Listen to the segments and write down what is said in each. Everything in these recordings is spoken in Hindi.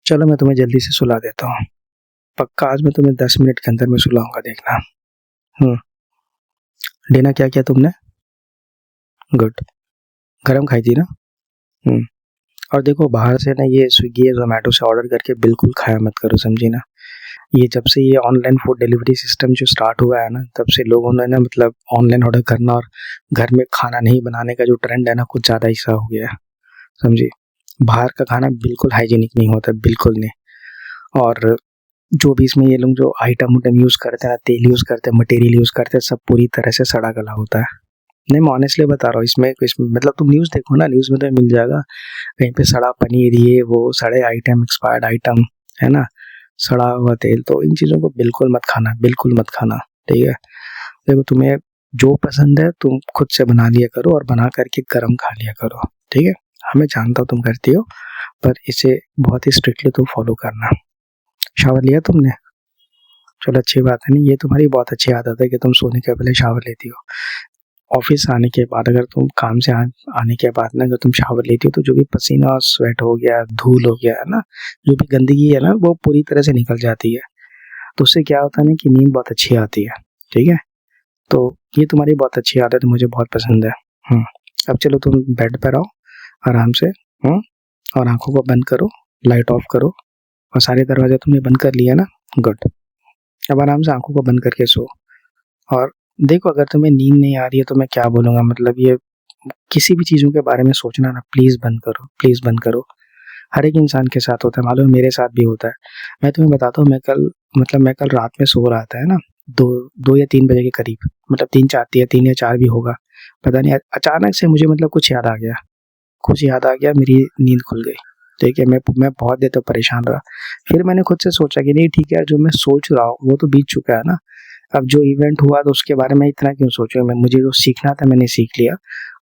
चलो मैं तुम्हें जल्दी से सुला देता हूँ। पक्का आज मैं तुम्हें 10 मिनट के अंदर में सुलाऊंगा, देखना। हम्म। डिनर क्या किया तुमने? गुड। गरम खाई थी ना? हम्म। और देखो, बाहर से ना ये स्विगी या जोमेटो से ऑर्डर करके बिल्कुल खाया मत करो, समझी ना। ये जब से ये ऑनलाइन फूड डिलीवरी सिस्टम जो स्टार्ट हुआ है ना, तब से लोगों ने ना मतलब ऑनलाइन ऑर्डर करना और घर में खाना नहीं बनाने का जो ट्रेंड है ना, कुछ ज़्यादा ही सा हो गया है, समझी। बाहर का खाना बिल्कुल हाइजीनिक नहीं होता, बिल्कुल नहीं। और जो भी इसमें ये लोग जो आइटम उटम यूज़ करते हैं ना, तेल यूज़ करते हैं, मटेरियल यूज़ करते हैं, सब पूरी तरह से सड़ा गला होता है। नहीं, मैं ऑनेस्टली बता रहा हूँ, इसमें मतलब तुम न्यूज़ देखो ना, न्यूज़ में तो मिल जाएगा कहीं पे सड़ा पनीर, ये वो सड़े आइटम, एक्सपायर्ड आइटम, है ना, सड़ा हुआ तेल। तो इन चीज़ों को बिल्कुल मत खाना, बिल्कुल मत खाना, ठीक है। देखो, तुम्हें जो पसंद है तुम खुद से बना लिया करो और बना करके गरम खा लिया करो, ठीक है। हमें जानता हूँ तुम करती हो, पर इसे बहुत ही स्ट्रिक्टली तुम फॉलो करना। शावर लिया तुमने? चलो, अच्छी बात है। नहीं, ये तुम्हारी बहुत अच्छी आदत है कि तुम सोने के पहले शावर लेती हो। ऑफिस आने के बाद, अगर तुम काम से आने के बाद ना अगर तुम शावर लेती हो, तो जो भी पसीना और स्वेट हो गया, धूल हो गया है ना, जो भी गंदगी है ना, वो पूरी तरह से निकल जाती है। तो उससे क्या होता है ना कि नींद बहुत अच्छी आती है, ठीक है। तो ये तुम्हारी बहुत अच्छी आदत है, मुझे बहुत पसंद है। हम्म। अब चलो तुम बेड पर आओ आराम से। हम्म। और आंखों को बंद करो, लाइट ऑफ करो, और सारे दरवाजे तुमने बंद कर लिया ना? गुड। अब आराम से आंखों को बंद करके सो। और देखो, अगर तुम्हें नींद नहीं आ रही है तो मैं क्या बोलूँगा, मतलब ये किसी भी चीज़ों के बारे में सोचना ना प्लीज़ बंद करो, प्लीज़ बंद करो। हर एक इंसान के साथ होता है, मालूम है, मेरे साथ भी होता है। मैं तुम्हें बताता हूँ, मैं कल रात में सो रहा था, है ना, 2 या 3 बजे के करीब, मतलब 3 या 4 भी होगा, पता नहीं। अचानक से मुझे मतलब कुछ याद आ गया, मेरी नींद खुल गई, ठीक है। मैं बहुत देर तक परेशान रहा। फिर मैंने खुद से सोचा कि नहीं, ठीक है, जो मैं सोच रहा हूँ वो तो बीत चुका है ना। अब जो इवेंट हुआ तो उसके बारे में इतना क्यों सोचूं मैं, मुझे जो सीखना था मैंने सीख लिया।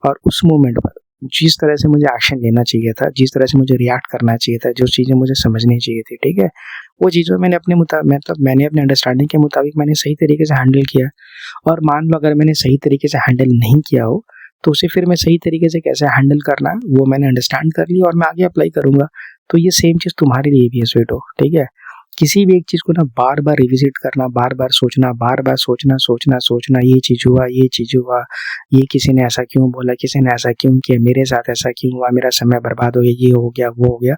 और उस मोमेंट पर जिस तरह से मुझे एक्शन लेना चाहिए था, जिस तरह से मुझे रिएक्ट करना चाहिए था, जो चीज़ें मुझे समझनी चाहिए थी, ठीक है, वो चीज़ें मैंने अपने मुताबिक, मतलब मैंने अपने अंडरस्टैंडिंग के मुताबिक मैंने सही तरीके से हैंडल किया। और मान लो अगर मैंने सही तरीके से हैंडल नहीं किया हो, तो उसे फिर मैं सही तरीके से कैसे हैंडल करना है वो मैंने अंडरस्टैंड कर लिया, और मैं आगे अप्लाई करूंगा। तो ये सेम चीज़ तुम्हारे लिए भी है स्वीटो, ठीक है। किसी भी एक चीज़ को ना बार बार रिविजिट करना, बार बार सोचना, बार बार सोचना सोचना सोचना, ये चीज़ हुआ, ये चीज़ हुआ, ये किसी ने ऐसा क्यों बोला, किसी ने ऐसा क्यों किया, मेरे साथ ऐसा क्यों हुआ, मेरा समय बर्बाद हो गया, ये हो गया, वो हो गया।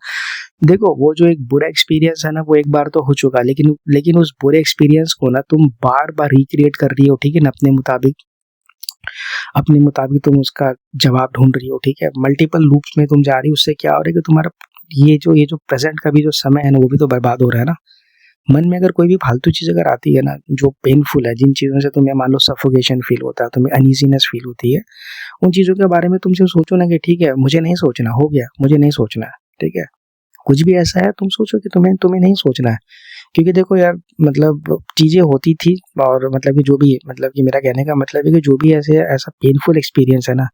देखो, वो जो एक बुरा एक्सपीरियंस है ना, वो एक बार तो हो चुका, लेकिन लेकिन उस बुरे एक्सपीरियंस को ना तुम बार बार रिक्रिएट कर रही हो, ठीक है ना, अपने मुताबिक तुम उसका जवाब ढूंढ रही हो, ठीक है। मल्टीपल लूप्स में तुम जा रही हो, उससे क्या हो रहा है कि तुम्हारा ये जो प्रेजेंट का भी जो समय है ना, वो भी तो बर्बाद हो रहा है ना। मन में अगर कोई भी फालतू चीज़ अगर आती है ना, जो पेनफुल है, जिन चीज़ों से तुम्हें मान लो सफोकेशन फील होता है, तुम्हें अनईजीनेस फील होती है, उन चीज़ों के बारे में तुम सिर्फ सोचो ना कि ठीक है, मुझे नहीं सोचना, हो गया, मुझे नहीं सोचना है, ठीक है। कुछ भी ऐसा है तुम सोचो कि तुम्हें तुम्हें नहीं सोचना है। क्योंकि देखो यार, मतलब चीज़ें होती थी, और मतलब कि जो भी, मतलब कि मेरा कहने का मतलब है कि जो भी ऐसे ऐसा पेनफुल एक्सपीरियंस है ना,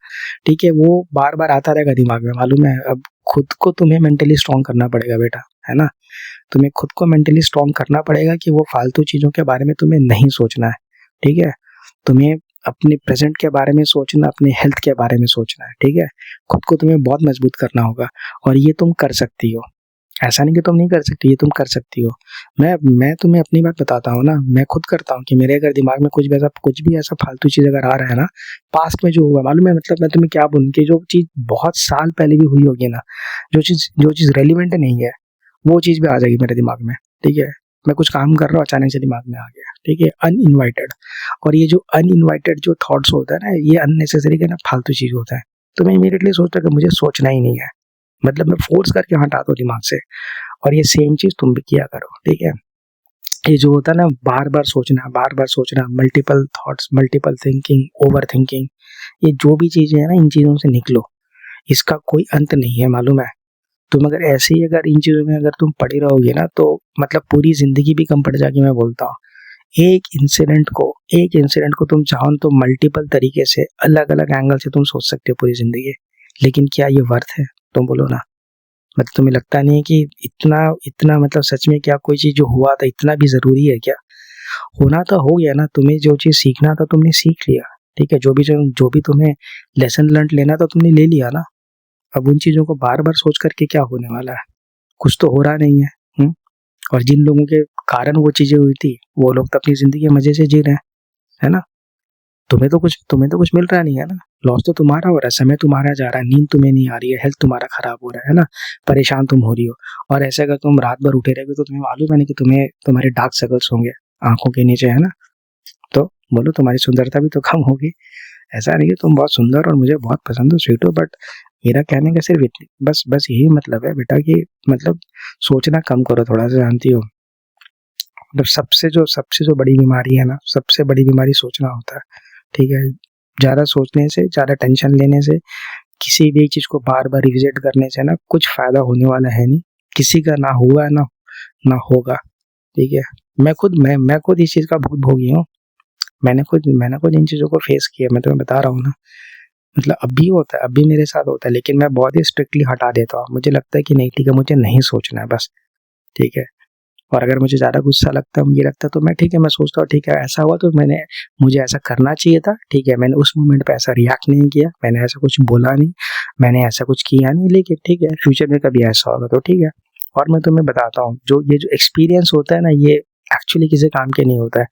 ठीक है, वो बार बार आता रहेगा दिमाग में, मालूम है। अब खुद को तुम्हें मेंटली स्ट्रांग करना पड़ेगा बेटा, है ना। तुम्हें खुद को मेंटली स्ट्रांग करना पड़ेगा कि वो फालतू चीज़ों के बारे में तुम्हें नहीं सोचना है, ठीक है। तुम्हें अपने प्रेजेंट के बारे में सोचना, अपने हेल्थ के बारे में सोचना है, ठीक है। खुद को तुम्हें बहुत मजबूत करना होगा, और ये तुम कर सकती हो। ऐसा नहीं कि तुम नहीं कर सकती, ये तुम कर सकती हो। मैं तुम्हें अपनी बात बताता हूँ ना, मैं खुद करता हूँ कि मेरे अगर दिमाग में कुछ भी ऐसा फालतू चीज़ अगर आ रहा है ना, पास्ट में जो हुआ, मालूम है, मतलब मैं तुम्हें क्या बोलूँ कि जो चीज़ बहुत साल पहले भी हुई होगी ना, जो चीज़ रेलिवेंट नहीं है, वो चीज़ भी आ जाएगी मेरे दिमाग में, ठीक है। मैं कुछ काम कर रहा हूँ, अचानक से दिमाग में आ गया, ठीक है, अनइनवाइटेड। और ये जो अनइनवाइटेड जो थॉट्स होता है ना, ये अननेसेसरी के ना फालतू चीज़ होता है। तो मैं इमीडिएटली सोचता कि मुझे सोचना ही नहीं है, मतलब मैं फोर्स करके हटा दो दिमाग से। और ये सेम चीज़ तुम भी किया करो, ठीक है। ये जो होता है ना, बार बार सोचना, बार बार सोचना, multiple thoughts, multiple thinking, over thinking, ये जो भी चीज़ें हैं ना, इन चीज़ों से निकलो। इसका कोई अंत नहीं है, मालूम है। तुम अगर ऐसे ही अगर इन चीज़ों में अगर तुम पड़ी रहोगे ना, तो मतलब पूरी ज़िंदगी भी कम पड़ जाएगी, मैं बोलता हूँ। एक इंसिडेंट को तुम चाहो तो मल्टीपल तरीके से, अलग-अलग एंगल से तुम सोच सकते हो पूरी ज़िंदगी। लेकिन क्या ये वर्थ है? तुम बोलो ना। मतलब तुम्हें लगता नहीं है कि इतना इतना मतलब सच में क्या कोई चीज़ जो हुआ था इतना भी ज़रूरी है क्या? होना तो हो गया ना, तुम्हें जो चीज़ सीखना था तुमने सीख लिया, ठीक है? जो भी तुम्हें लेसन लर्न लेना था तुमने ले लिया ना। अब उन चीज़ों को बार-बार सोच कर के क्या होने वाला है? कुछ तो हो रहा नहीं है, और जिन लोगों के कारण वो चीजें हुई थी वो लोग तो अपनी जिंदगी मजे से जी रहे हैं, है ना। तुम्हें तो कुछ मिल रहा नहीं है ना। लॉस तो तुम्हारा हो रहा है, समय तुम्हारा जा रहा है, नींद तुम्हें नहीं आ रही है, हेल्थ तुम्हारा खराब हो रहा है ना, परेशान तुम हो रही हो। और ऐसे अगर तुम रात भर उठे रहोगे तो तुम्हें मालूम है ना कि तुम्हें तुम्हारे डार्क सर्कल्स होंगे आंखों के नीचे, है ना। तो बोलो तुम्हारी सुंदरता भी तो कम होगी। ऐसा नहीं कि तुम बहुत सुंदर और मुझे बहुत पसंद हो, स्वीट हो, बट मेरा कहने का सिर्फ इतनी बस बस यही मतलब है बेटा कि मतलब सोचना कम करो थोड़ा सा, जानती हो। मतलब सबसे जो बड़ी बीमारी है ना, सबसे बड़ी बीमारी सोचना होता है, ठीक है। ज़्यादा सोचने से, ज़्यादा टेंशन लेने से, किसी भी चीज़ को बार बार रिविजिट करने से ना कुछ फायदा होने वाला है नहीं। किसी का ना हुआ है ना ना होगा, ठीक है। मैं खुद इस चीज़ का भुगतभोगी हूँ। मैंने खुद इन चीज़ों को फेस किया, मैं तुम्हें बता रहा हूँ ना। मतलब अब भी होता है, अब भी मेरे साथ होता है, लेकिन मैं बहुत ही स्ट्रिक्टली हटा देता हूँ। मुझे लगता है कि नहीं ठीक है, मुझे नहीं सोचना है बस, ठीक है। और अगर मुझे ज़्यादा गुस्सा लगता है, मुझे लगता है तो मैं ठीक है, मैं सोचता हूँ ठीक है ऐसा हुआ तो मुझे ऐसा करना चाहिए था, ठीक है। मैंने उस मोमेंट पे ऐसा रिएक्ट नहीं किया, मैंने ऐसा कुछ बोला नहीं, मैंने ऐसा कुछ किया नहीं, लेकिन ठीक है फ्यूचर में कभी ऐसा होगा तो ठीक है। और मैं तुम्हें बताता हूँ, जो एक्सपीरियंस होता है ना, ये एक्चुअली किसी काम के नहीं होता है।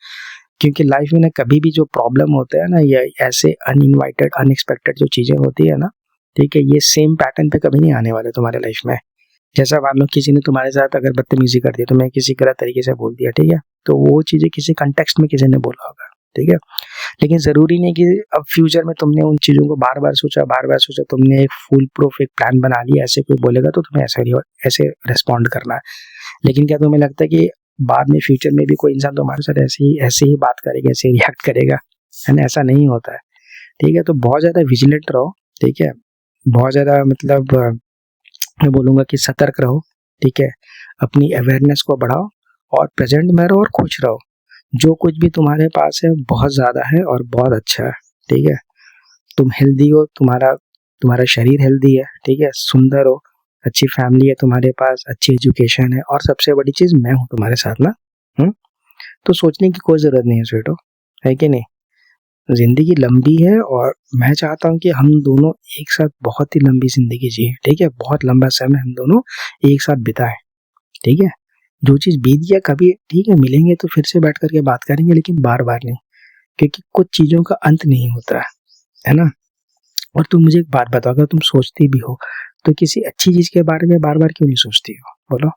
क्योंकि लाइफ में ना कभी भी जो प्रॉब्लम होता है ना, ये ऐसे अनइनवाइटेड अनएक्सपेक्टेड जो चीज़ें होती है ना, ठीक है, ये सेम पैटर्न पे कभी नहीं आने वाले तुम्हारे लाइफ में। जैसा मान लो किसी ने तुम्हारे साथ अगर बदतमीजी कर दी, तुम्हें किसी गलत तरीके से बोल दिया, ठीक है, तो वो चीज़ें किसी कंटेक्स्ट में किसी ने बोला होगा, ठीक है। लेकिन ज़रूरी नहीं कि अब फ्यूचर में तुमने उन चीज़ों को बार बार सोचा, तुमने एक फुल प्रूफ एक प्लान बना लिया, ऐसे कोई बोलेगा तो तुम्हें ऐसे रिस्पॉन्ड करना है। लेकिन क्या तुम्हें लगता है कि बाद में फ्यूचर में भी कोई इंसान तुम्हारे साथ ऐसे ही बात करेगा, ऐसे रिएक्ट करेगा, है ना। ऐसा नहीं होता है, ठीक है। तो बहुत ज़्यादा विजिलेंट रहो, ठीक है। बहुत ज़्यादा मतलब मैं बोलूँगा कि सतर्क रहो, ठीक है। अपनी अवेयरनेस को बढ़ाओ और प्रेजेंट में रहो और खुश रहो। जो कुछ भी तुम्हारे पास है बहुत ज़्यादा है और बहुत अच्छा है, ठीक है। तुम हेल्दी हो, तुम्हारा शरीर हेल्दी है, ठीक है, सुंदर हो, अच्छी फैमिली है तुम्हारे पास, अच्छी एजुकेशन है, और सबसे बड़ी चीज़ मैं हूँ तुम्हारे साथ ना। तो सोचने की कोई ज़रूरत नहीं है स्वीटो, है कि नहीं। ज़िंदगी लंबी है और मैं चाहता हूँ कि हम दोनों एक साथ बहुत ही लंबी ज़िंदगी जिए, ठीक है। बहुत लंबा समय हम दोनों एक साथ बिताएं, ठीक है। जो चीज़ बीत गया कभी, ठीक है, मिलेंगे तो फिर से बैठ करके बात करेंगे, लेकिन बार बार नहीं, क्योंकि कुछ चीज़ों का अंत नहीं होता है ना। और तुम मुझे एक बात बताओ, अगर तुम सोचती भी हो तो किसी अच्छी चीज़ के बारे में बार बार क्यों नहीं सोचती हो, बोलो।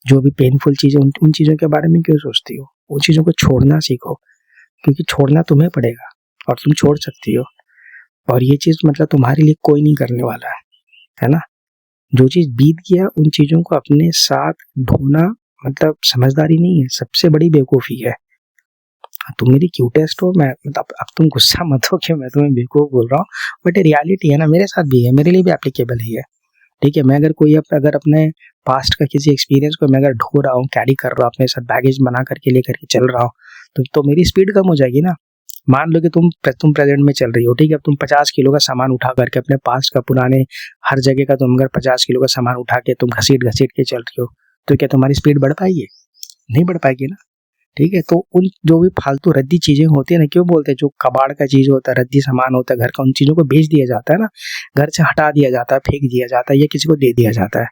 जो भी पेनफुल चीज़ें उन चीज़ों के बारे में क्यों सोचती हो। उन चीज़ों को छोड़ना सीखो, क्योंकि छोड़ना तुम्हें पड़ेगा और तुम छोड़ सकती हो। और ये चीज़ मतलब तुम्हारे लिए कोई नहीं करने वाला है ना। जो चीज़ बीत गया उन चीज़ों को अपने साथ ढोना मतलब समझदारी नहीं है, सबसे बड़ी बेवकूफ़ी है। तुम मेरी क्यूटेस्ट हो, मैं मतलब अब तुम गुस्सा मत हो कि मैं तुम्हें बेवकूफ़ बोल रहा हूँ, बट रियलिटी है ना, मेरे साथ भी है, मेरे लिए भी एप्लीकेबल ही है, ठीक है। मैं अगर अपने पास्ट का किसी एक्सपीरियंस को मैं अगर ढो रहा हूँ, कैरी कर रहा हूँ अपने साथ, बैगेज बना करके लेकर के चल रहा हूँ, तो मेरी स्पीड कम हो जाएगी ना। मान लो कि तुम प्रेजेंट में चल रही हो, ठीक है। अब तुम 50 किलो का सामान उठा करके अपने पास्ट का पुराने हर जगह का तुम अगर 50 किलो का सामान उठा के तुम घसीट घसीट के चल रही हो, तो क्या तुम्हारी स्पीड बढ़ पाएगी? नहीं बढ़ पाएगी ना, ठीक है। तो उन जो भी फालतू रद्दी चीजें होती है ना, क्यों बोलते हैं, जो कबाड़ का चीज होता है, रद्दी सामान होता है घर का, उन चीजों को बेच दिया जाता है ना, घर से हटा दिया जाता है, फेंक दिया जाता है, या किसी को दे दिया जाता है।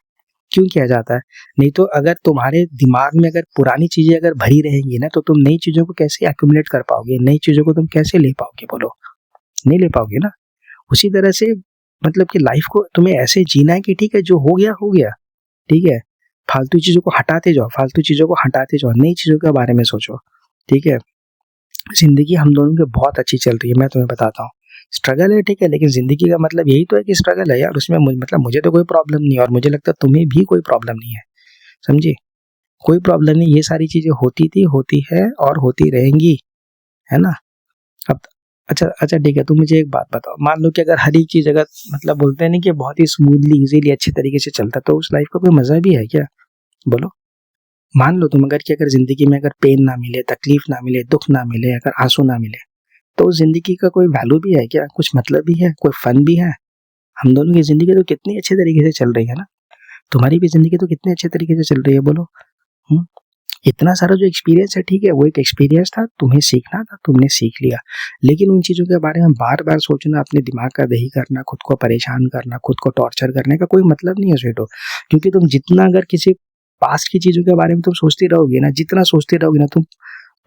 क्यों किया जाता है? नहीं तो अगर तुम्हारे दिमाग में अगर पुरानी चीजें अगर भरी रहेंगी ना, तो तुम नई चीजों को कैसे एक्यूमुलेट कर पाओगे, नई चीजों को तुम कैसे ले पाओगे, बोलो। नहीं ले पाओगे ना। उसी तरह से मतलब कि लाइफ को तुम्हें ऐसे जीना है कि ठीक है, जो हो गया, ठीक है। फालतू चीजों को हटाते जाओ, फालतू चीजों को हटाते जाओ, नई चीजों के बारे में सोचो, ठीक है। जिंदगी हम दोनों की बहुत अच्छी चल रही है, मैं तुम्हें बताता हूँ। स्ट्रगल है, ठीक है, लेकिन जिंदगी का मतलब यही तो है कि स्ट्रगल है यार। उसमें मतलब मुझे तो कोई प्रॉब्लम नहीं है, और मुझे लगता है तुम्हें भी कोई प्रॉब्लम नहीं है, समझी। कोई प्रॉब्लम नहीं, ये सारी चीजें होती थी, होती है और होती रहेंगी, है ना। अब अच्छा अच्छा ठीक है, तुम मुझे एक बात बताओ, मान लो कि अगर हर एक चीज अगर मतलब बोलते हैं ना कि बहुत ही स्मूथली इजीली अच्छे तरीके से चलता, तो उस लाइफ का कोई मजा भी है क्या, बोलो। मान लो तुम अगर जिंदगी में अगर पेन ना मिले, तकलीफ ना मिले, दुख ना मिले, अगर आंसू ना मिले, तो उस जिंदगी का कोई वैल्यू भी है क्या, कुछ मतलब भी है, कोई फन भी है। हम दोनों की जिंदगी तो कितनी अच्छे तरीके से चल रही है ना। तुम्हारी भी जिंदगी तो कितने अच्छे तरीके से चल रही है, बोलो। हम्म? इतना सारा जो एक्सपीरियंस है, ठीक है, वो एक एक्सपीरियंस था, तुम्हें सीखना था, तुमने सीख लिया। लेकिन उन चीजों के बारे में बार बार सोचना, अपने दिमाग का दही करना, खुद को परेशान करना, खुद को टॉर्चर करने का कोई मतलब नहीं है स्वीटो। क्योंकि तुम जितना अगर किसी पास्ट की चीजों के बारे में तुम सोचती रहोगे ना, जितना सोचती रहोगे ना तुम,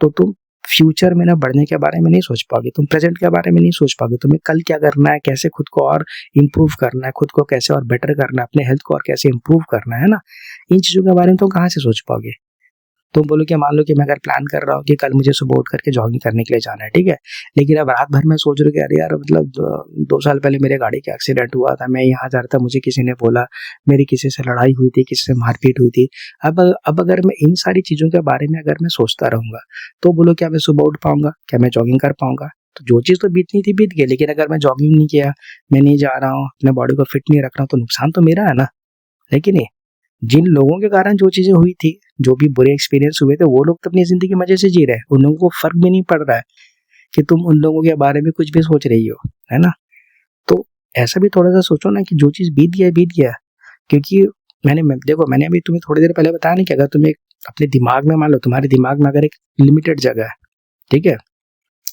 तो तुम फ्यूचर में ना बढ़ने के बारे में नहीं सोच पाओगे, तुम प्रेजेंट के बारे में नहीं सोच पाओगे, तुम्हें कल क्या करना है, कैसे खुद को और इम्प्रूव करना है, खुद को कैसे और बेटर करना है, अपने हेल्थ को और कैसे इम्प्रूव करना है ना, इन चीजों के बारे में तुम कहाँ से सोच पाओगे। तुम बोलो कि मान लो कि मैं अगर प्लान कर रहा हूँ कि कल मुझे सुबह उठ करके जॉगिंग करने के लिए जाना है, ठीक है, लेकिन अब रात भर मैं सोच रहा हूँ कि अरे यार मतलब 2 साल पहले मेरे गाड़ी का एक्सीडेंट हुआ था, मैं यहाँ जा रहा था, मुझे किसी ने बोला, मेरी किसी से लड़ाई हुई थी, किसी से मारपीट हुई थी। अब अगर मैं इन सारी चीज़ों के बारे में अगर मैं सोचता रहूँगा, तो बोलो क्या मैं सुबह उठ पाऊंगा, क्या मैं जॉगिंग कर पाऊंगा। तो जो चीज़ तो बीतनी थी बीत गई, लेकिन अगर मैं जॉगिंग नहीं किया, मैं नहीं जा रहा हूँ, अपने बॉडी को फिट नहीं रख रहा हूँ, तो नुकसान तो मेरा है ना, है कि नहीं। जिन लोगों के कारण जो चीजें हुई थी, जो भी बुरे एक्सपीरियंस हुए थे, वो लोग तो अपनी जिंदगी मजे से जी रहे हैं, उन लोगों को फर्क भी नहीं पड़ रहा है कि तुम उन लोगों के बारे में कुछ भी सोच रही हो, है ना। तो ऐसा भी थोड़ा सा सोचो ना कि जो चीज बीत गया बीत गया। क्योंकि देखो मैंने अभी तुम्हें थोड़ी देर पहले बताया नहीं कि अगर तुम्हें अपने दिमाग में, मान लो तुम्हारे दिमाग में अगर एक लिमिटेड जगह है, ठीक है,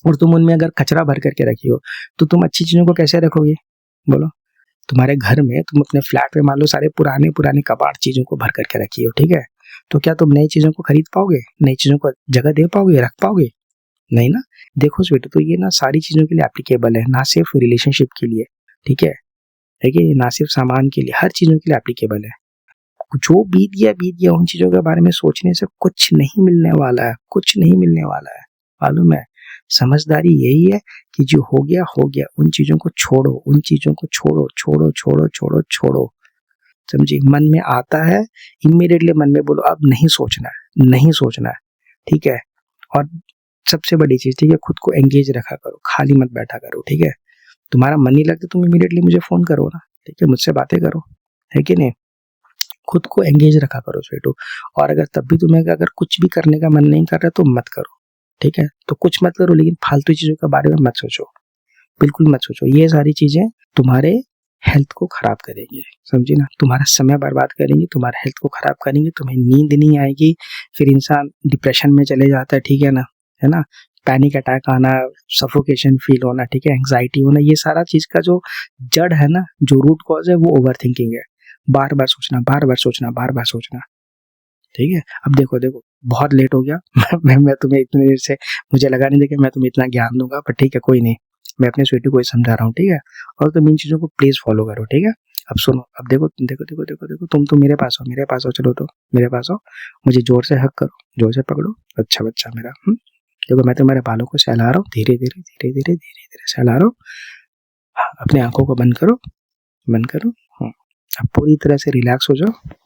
और तुम उनमें अगर कचरा भर करके रखी हो, तो तुम अच्छी चीजों को कैसे रखोगे, बोलो। तुम्हारे घर में, तुम अपने फ्लैट में मान लो सारे पुराने पुराने कबाड़ चीजों को भर करके रखी हो, ठीक है, तो क्या तुम नई चीजों को खरीद पाओगे, नई चीजों को जगह दे पाओगे, रख पाओगे, नहीं ना। देखो स्वीट, तो ये ना सारी चीजों के लिए एप्लीकेबल है, ना सिर्फ रिलेशनशिप के लिए, ठीक है कि ना सिर्फ सामान के लिए, हर चीजों के लिए एप्लीकेबल है। जो बीत गया उन चीजों के बारे में सोचने से कुछ नहीं मिलने वाला है, कुछ नहीं मिलने वाला है, मालूम है। समझदारी यही है कि जो हो गया, उन चीजों को छोड़ो, उन चीजों को छोड़ो छोड़ो छोड़ो छोड़ो छोड़ो, समझी। मन में आता है, इमीडिएटली मन में बोलो अब नहीं सोचना है, नहीं सोचना है, ठीक है। और सबसे बड़ी चीज, ठीक है, खुद को एंगेज रखा करो, खाली मत बैठा करो, ठीक है। तुम्हारा मन नहीं लगता, तुम इमीडिएटली मुझे फोन करो ना, ठीक है, मुझसे बातें करो, है कि नहीं। खुद को एंगेज रखा करो स्वीटू। और अगर तब भी तुम्हें अगर कुछ भी करने का मन नहीं कर रहा तो मत करो, ठीक है। तो कुछ मत करो, लेकिन फालतू चीजों के बारे में मत सोचो, बिल्कुल मत सोचो। ये सारी चीजें तुम्हारे हेल्थ को खराब करेंगे, समझी ना, तुम्हारा समय बर्बाद करेंगे, तुम्हारे हेल्थ को खराब करेंगे, तुम्हें नींद नहीं आएगी, फिर इंसान डिप्रेशन में चले जाता है, ठीक है ना, है ना। पैनिक अटैक आना, सफोकेशन फील होना, ठीक है, एंग्जाइटी होना, ये सारा चीज का जो जड़ है ना, जो रूट कॉज है, वो ओवर थिंकिंग है। बार बार सोचना, बार बार सोचना, बार बार सोचना, ठीक है। अब देखो देखो बहुत लेट हो गया मैं तुम्हें इतनी देर से, मुझे लगा नहीं था कि मैं तुम्हें इतना ज्ञान दूंगा, पर ठीक है, कोई नहीं, मैं अपने स्वीटी को ही समझा रहा हूँ, ठीक है। और तुम इन चीजों को प्लीज फॉलो करो, ठीक है। अब सुनो, अब देखो देखो देखो देखो देखो, तुम तो मेरे पास हो, मेरे पास हो, चलो तो मेरे पास हो, मुझे जोर से हक करो, जोर से पकड़ो, अच्छा बच्चा मेरा। देखो मैं तुम्हारे बालों को सहला रहा हूँ, धीरे धीरे धीरे धीरे धीरे धीरे सहला रहा हूँ। हाँ, अपनी आंखों को बंद करो, बंद करो। अब पूरी तरह से रिलैक्स हो जाओ।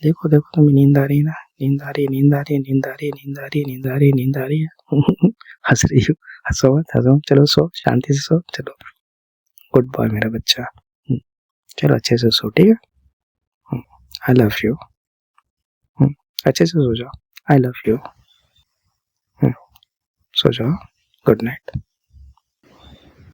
देखो देखो तुम्हें नींद आ रही है ना, नींद आ रही है, नींद आ रही है, नींद आ रही है, नींद आ रही है, नींद आ रही है, नींद आ रही है हंस रही हो, हंसो मत, हंसो, चलो सो, शांति से सो, चलो, गुड बॉय मेरा बच्चा। चलो अच्छे से सो, ठीक है, आई लव यू, अच्छे से सो जाओ, आई लव यू, सो जाओ, गुड नाइट।